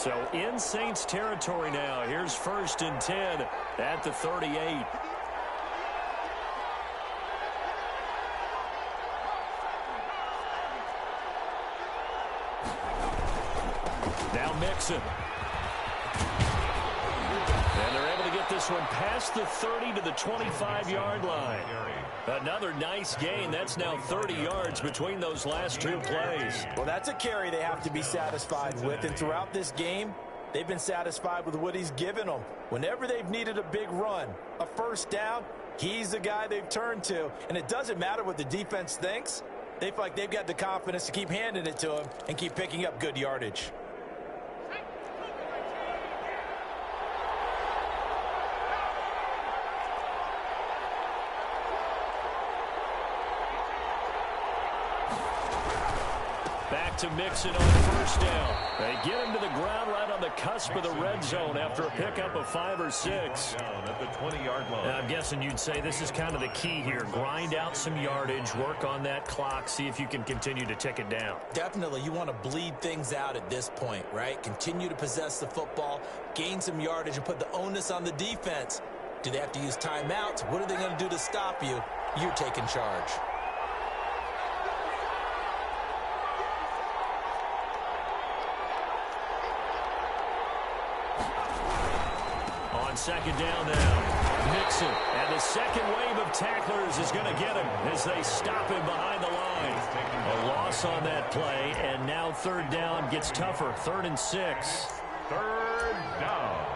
So in Saints territory now. Here's 1st and 10 at the 38. Now Mixon. And they're able to get this one past the 30 to the 25-yard line. Another nice gain. That's now 30 yards between those last two plays. Well, that's a carry they have to be satisfied with. And throughout this game, they've been satisfied with what he's given them. Whenever they've needed a big run, a first down, he's the guy they've turned to. And it doesn't matter what the defense thinks. They feel like they've got the confidence to keep handing it to him and keep picking up good yardage. Back to Mixon on 1st down. They get him to the ground right on the cusp of the red zone after a pickup of 5 or 6. Down at the 20-yard line. I'm guessing you'd say this is kind of the key here. Grind out some yardage, work on that clock, see if you can continue to tick it down. Definitely, you want to bleed things out at this point, right? Continue to possess the football, gain some yardage, and put the onus on the defense. Do they have to use timeouts? What are they going to do to stop you? You're taking charge. On 2nd down now, Mixon. And the second wave of tacklers is going to get him as they stop him behind the line. A loss on that play, and now 3rd down gets tougher. 3rd and 6. 3rd down.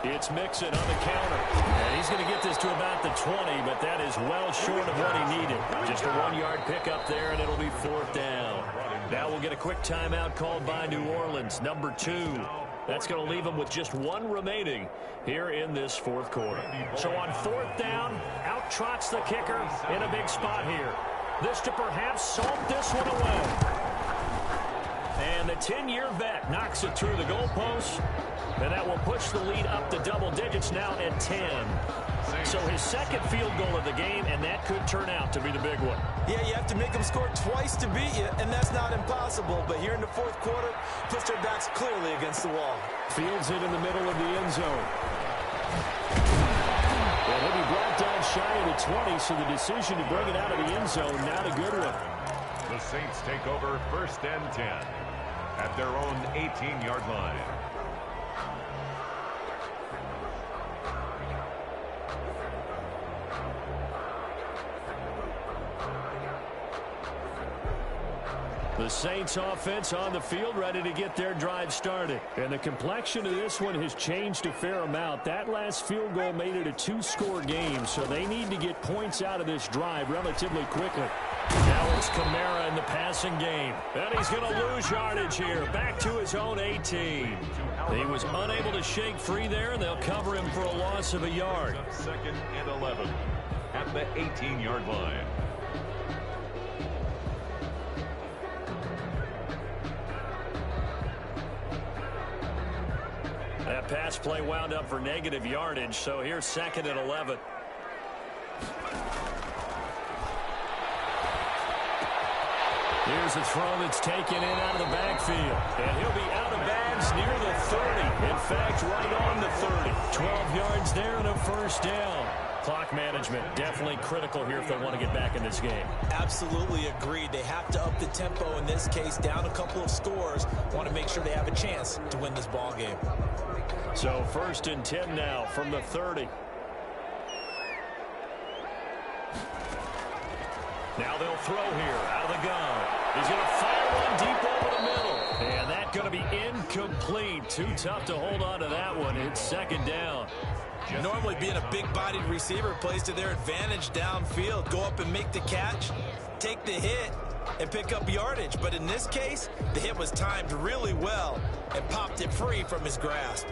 It's Mixon on the counter. And he's going to get this to about the 20, but that is well short of what he needed. Just a 1-yard pickup there, and it'll be 4th down. Now we'll get a quick timeout called by New Orleans, number 2. That's going to leave them with just 1 remaining here in this 4th quarter. So on 4th down, out trots the kicker in a big spot here. This to perhaps salt this one away. And the 10-year vet knocks it through the goalpost. And that will push the lead up to double digits now at 10. So his second field goal of the game, and that could turn out to be the big one. Yeah, you have to make them score twice to beat you, and that's not impossible. But here in the 4th quarter, puts their backs clearly against the wall. Fields it in the middle of the end zone. And he'll be brought down shy of the 20, so the decision to bring it out of the end zone, not a good one. The Saints take over 1st and 10 at their own 18-yard line. The Saints offense on the field, ready to get their drive started. And the complexion of this one has changed a fair amount. That last field goal made it a 2-score game, so they need to get points out of this drive relatively quickly. Now it's Kamara in the passing game. And he's going to lose yardage here, back to his own 18. He was unable to shake free there, and they'll cover him for a loss of a yard. 2nd and 11 at the 18-yard line. That pass play wound up for negative yardage, so here's 2nd and 11. Here's a throw that's taken in out of the backfield. And he'll be out of bounds near the 30. In fact, right on the 30. 12 yards there and a 1st down. Clock management definitely critical here if they want to get back in this game. Absolutely agreed. They have to up the tempo in this case, down a couple of scores. Want to make sure they have a chance to win this ball game. So 1st and 10 now from the 30. Now they'll throw here out of the gun. He's going to fire one deep over the middle. And that's going to be incomplete. Too tough to hold on to that one. It's 2nd down. Normally being a big-bodied receiver plays to their advantage downfield. Go up and make the catch, take the hit, and pick up yardage. But in this case, the hit was timed really well and popped it free from his grasp.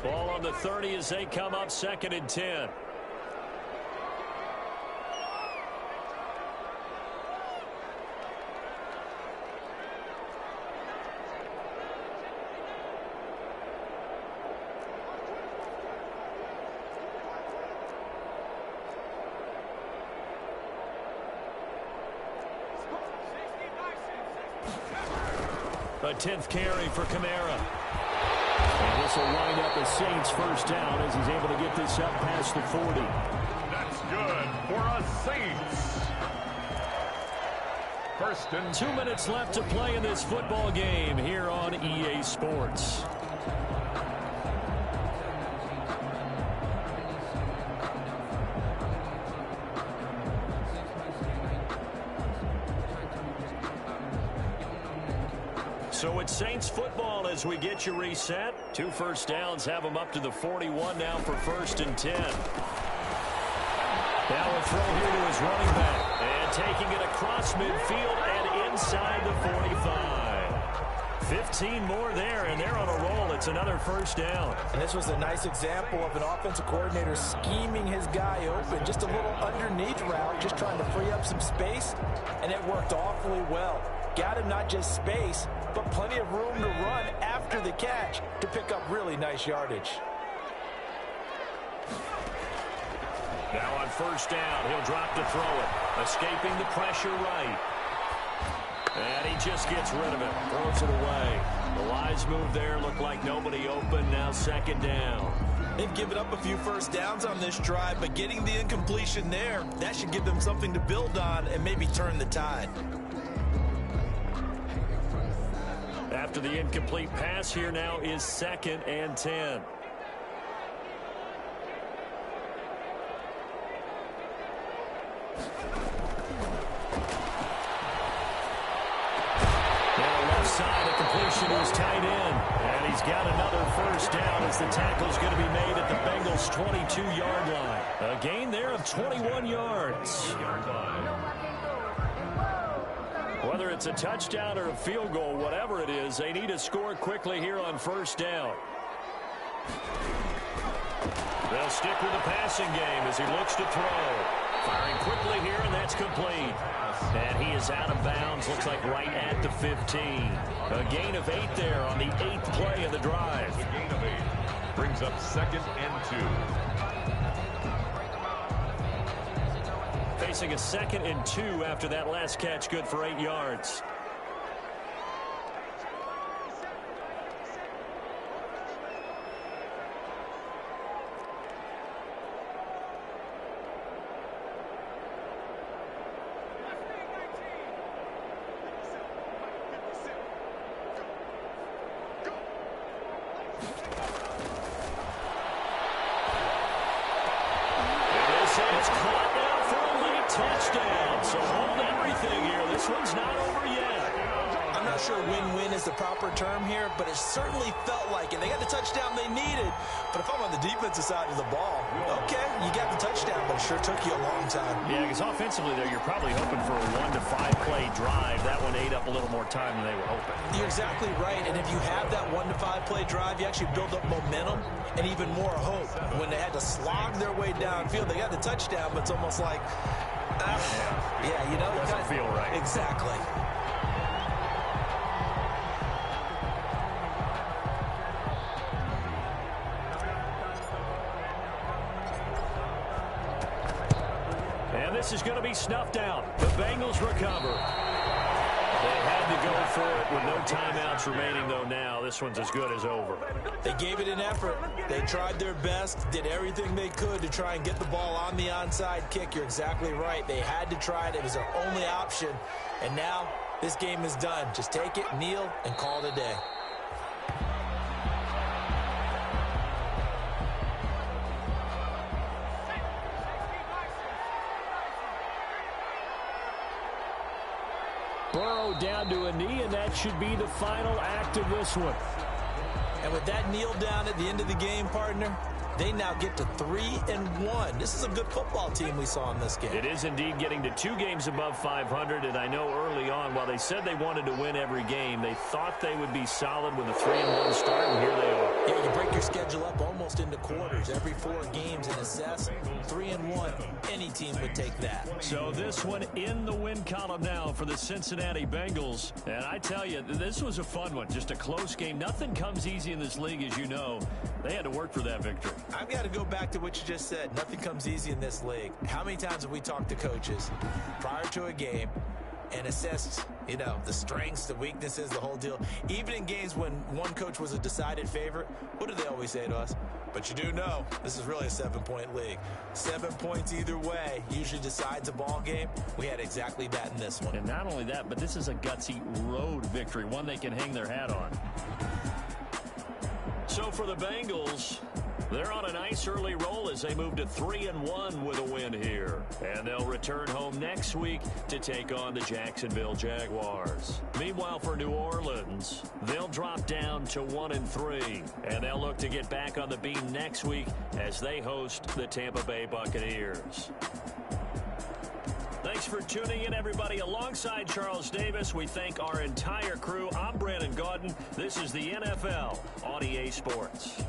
Ball on the 30 as they come up 2nd and 10. A 10th carry for Kamara. And this will wind up a Saints first down as he's able to get this up past the 40. That's good for a Saints. First and 2 minutes left to play in this football game here on EA Sports. So it's Saints football as we get you reset. 2 first downs have them up to the 41 now for 1st and 10. Now a throw here to his running back. And taking it across midfield and inside the 45. 15 more there, and they're on a roll. It's another first down. And this was a nice example of an offensive coordinator scheming his guy open. Just a little underneath route, just trying to free up some space, and it worked awfully well. Got him not just space, but plenty of room to run after the catch to pick up really nice yardage. Now on first down, he'll drop to throw it. Escaping the pressure right. And he just gets rid of it. Throws it away. The Lions move there. Look like nobody open. Now 2nd down. They've given up a few first downs on this drive, but getting the incompletion there, that should give them something to build on and maybe turn the tide. After the incomplete pass, here now is 2nd and 10. Side, a completion to his tight end. And he's got another first down as the tackle's going to be made at the Bengals' 22-yard line. A gain there of 21 yards. Whether it's a touchdown or a field goal, whatever it is, they need to score quickly here on first down. They'll stick with the passing game as he looks to throw. Firing quickly here, and that's complete. And he is out of bounds, looks like right at the 15. A gain of 8 there on the 8th play of the drive. the gain of 8. Brings up 2nd and 2. Facing a 2nd and 2 after that last catch, good for 8 yards. Touchdown. So hold everything here. This one's not over yet. I'm not sure win-win is the proper term here, but it certainly felt like it. They got the touchdown they needed, but if I'm on the defensive side of the ball, okay, you got the touchdown, but it sure took you a long time. Yeah, because offensively there, you're probably hoping for a 1 to 5 play drive. That one ate up a little more time than they were hoping. You're exactly right, and if you have that 1 to 5 play drive, you actually build up momentum and even more hope. When they had to slog their way downfield, they got the touchdown, but it's almost like, yeah, you know, it doesn't feel right. Exactly. And this is going to be snuffed out. The Bengals recover. They had to go for it with no timeouts remaining, though. Now this one's as good as over. They gave it an effort. They tried their best, did everything they could to try and get the ball on the onside kick. You're exactly right. They had to try it. It was their only option. And now this game is done. Just take it, kneel, and call it a day. Burrow down to a knee, and that should be the final act of this one. And with that kneel down at the end of the game, partner, They now get to 3-1. This is a good football team we saw in this game. It is indeed getting to 2 games above 500, and I know early on, while they said they wanted to win every game, they thought they would be solid with a 3-1 start, and here they are. Yeah, you break your schedule up almost into quarters. Every 4 games and assess 3-1. Any team would take that. So this one in the win column now for the Cincinnati Bengals. And I tell you, this was a fun one. Just a close game. Nothing comes easy in this league, as you know. They had to work for that victory. I've got to go back to what you just said. Nothing comes easy in this league. How many times have we talked to coaches prior to a game and assessed, you know, the strengths, the weaknesses, the whole deal? Even in games when one coach was a decided favorite, what do they always say to us? But you do know this is really a 7-point league. 7 points either way usually decides a ball game. We had exactly that in this one. And not only that, but this is a gutsy road victory, one they can hang their hat on. So for the Bengals, they're on a nice early roll as they move to 3-1 with a win here. And they'll return home next week to take on the Jacksonville Jaguars. Meanwhile, for New Orleans, they'll drop down to 1-3. And they'll look to get back on the beam next week as they host the Tampa Bay Buccaneers. Thanks for tuning in, everybody. Alongside Charles Davis, we thank our entire crew. I'm Brandon Gaudin. This is the NFL on EA Sports.